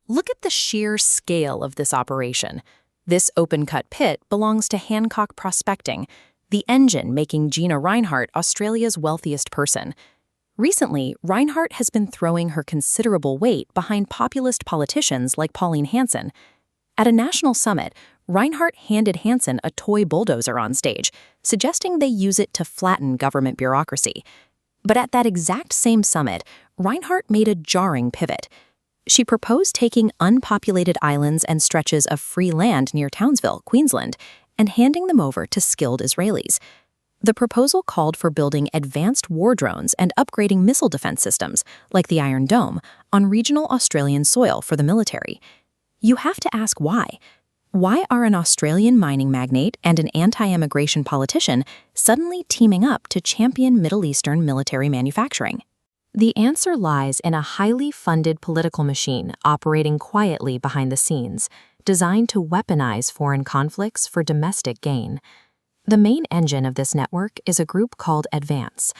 Look at the sheer scale of this operation. This open-cut pit belongs to Hancock Prospecting, the engine making Gina Rinehart Australia's wealthiest person. Recently, Rinehart has been throwing her considerable weight behind populist politicians like Pauline Hanson. At a national summit, Rinehart handed Hanson a toy bulldozer on stage, suggesting they use it to flatten government bureaucracy. But at that exact same summit, Rinehart made a jarring pivot. She proposed taking unpopulated islands and stretches of free land near Townsville, Queensland, and handing them over to skilled Israelis. The proposal called for building advanced war drones and upgrading missile defense systems, like the Iron Dome, on regional Australian soil for the military. You have to ask why. Why are an Australian mining magnate and an anti-immigration politician suddenly teaming up to champion Middle Eastern military manufacturing? The answer lies in a highly funded political machine operating quietly behind the scenes, designed to weaponize foreign conflicts for domestic gain. The main engine of this network is a group called Advance.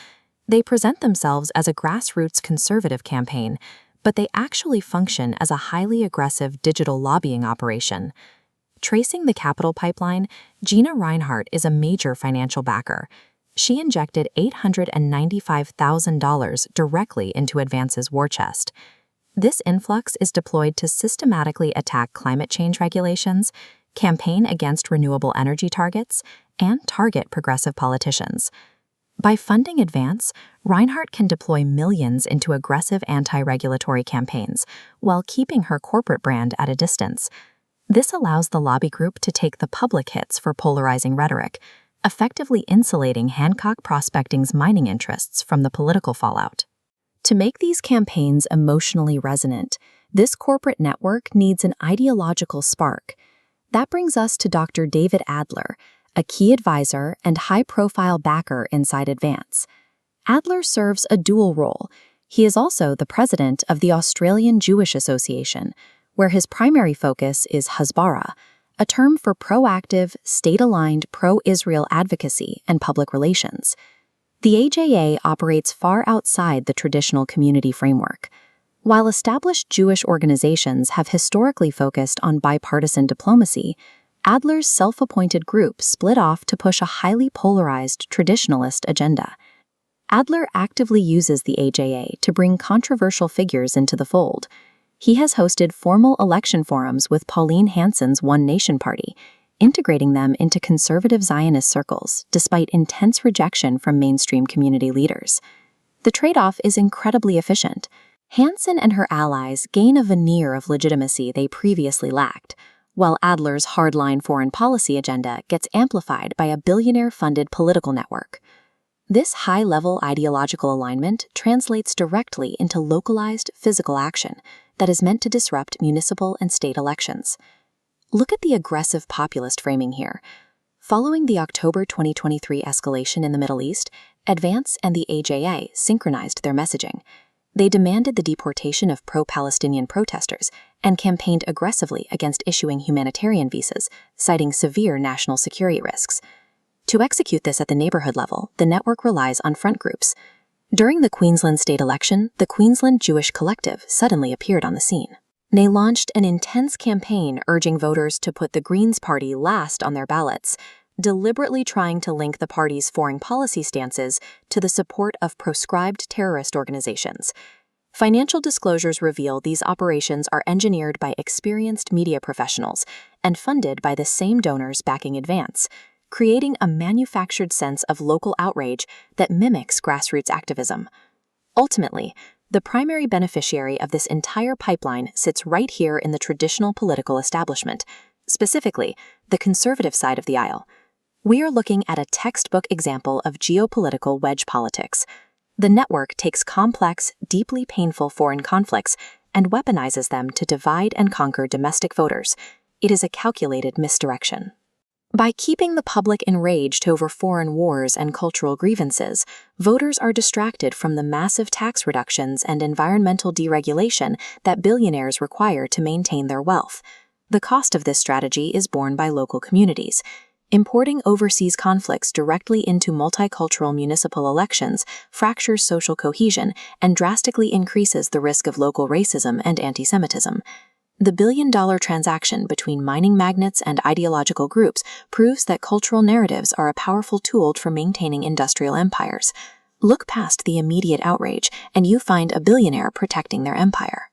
They present themselves as a grassroots conservative campaign, but they actually function as a highly aggressive digital lobbying operation. Tracing the capital pipeline, Gina Rinehart is a major financial backer. She injected $895,000 directly into Advance's war chest. This influx is deployed to systematically attack climate change regulations, campaign against renewable energy targets, and target progressive politicians. By funding Advance, Rinehart can deploy millions into aggressive anti-regulatory campaigns while keeping her corporate brand at a distance. This allows the lobby group to take the public hits for polarizing rhetoric, effectively insulating Hancock Prospecting's mining interests from the political fallout. To make these campaigns emotionally resonant, this corporate network needs an ideological spark. That brings us to Dr. David Adler, a key advisor and high-profile backer inside Advance. Adler serves a dual role. He is also the president of the Australian Jewish Association, where his primary focus is Hasbara, a term for proactive, state-aligned pro-Israel advocacy and public relations. The AJA operates far outside the traditional community framework. While established Jewish organizations have historically focused on bipartisan diplomacy, Adler's self-appointed group split off to push a highly polarized traditionalist agenda. Adler actively uses the AJA to bring controversial figures into the fold. He has hosted formal election forums with Pauline Hanson's One Nation Party, integrating them into conservative Zionist circles despite intense rejection from mainstream community leaders. The trade-off is incredibly efficient. Hanson and her allies gain a veneer of legitimacy they previously lacked, while Adler's hardline foreign policy agenda gets amplified by a billionaire-funded political network. This high-level ideological alignment translates directly into localized physical action that is meant to disrupt municipal and state elections. Look at the aggressive populist framing here. Following the October 2023 escalation in the Middle East, Advance and the AJA synchronized their messaging. They demanded the deportation of pro-Palestinian protesters and campaigned aggressively against issuing humanitarian visas, citing severe national security risks. To execute this at the neighborhood level, the network relies on front groups. During the Queensland state election, the Queensland Jewish Collective suddenly appeared on the scene. They launched an intense campaign urging voters to put the Greens Party last on their ballots, deliberately trying to link the party's foreign policy stances to the support of proscribed terrorist organizations. Financial disclosures reveal these operations are engineered by experienced media professionals and funded by the same donors backing Advance, creating a manufactured sense of local outrage that mimics grassroots activism. Ultimately, the primary beneficiary of this entire pipeline sits right here in the traditional political establishment, specifically the conservative side of the aisle. We are looking at a textbook example of geopolitical wedge politics. The network takes complex, deeply painful foreign conflicts and weaponizes them to divide and conquer domestic voters. It is a calculated misdirection. By keeping the public enraged over foreign wars and cultural grievances, voters are distracted from the massive tax reductions and environmental deregulation that billionaires require to maintain their wealth. The cost of this strategy is borne by local communities. Importing overseas conflicts directly into multicultural municipal elections fractures social cohesion and drastically increases the risk of local racism and anti-Semitism. The billion-dollar transaction between mining magnates and ideological groups proves that cultural narratives are a powerful tool for maintaining industrial empires. Look past the immediate outrage, and you find a billionaire protecting their empire.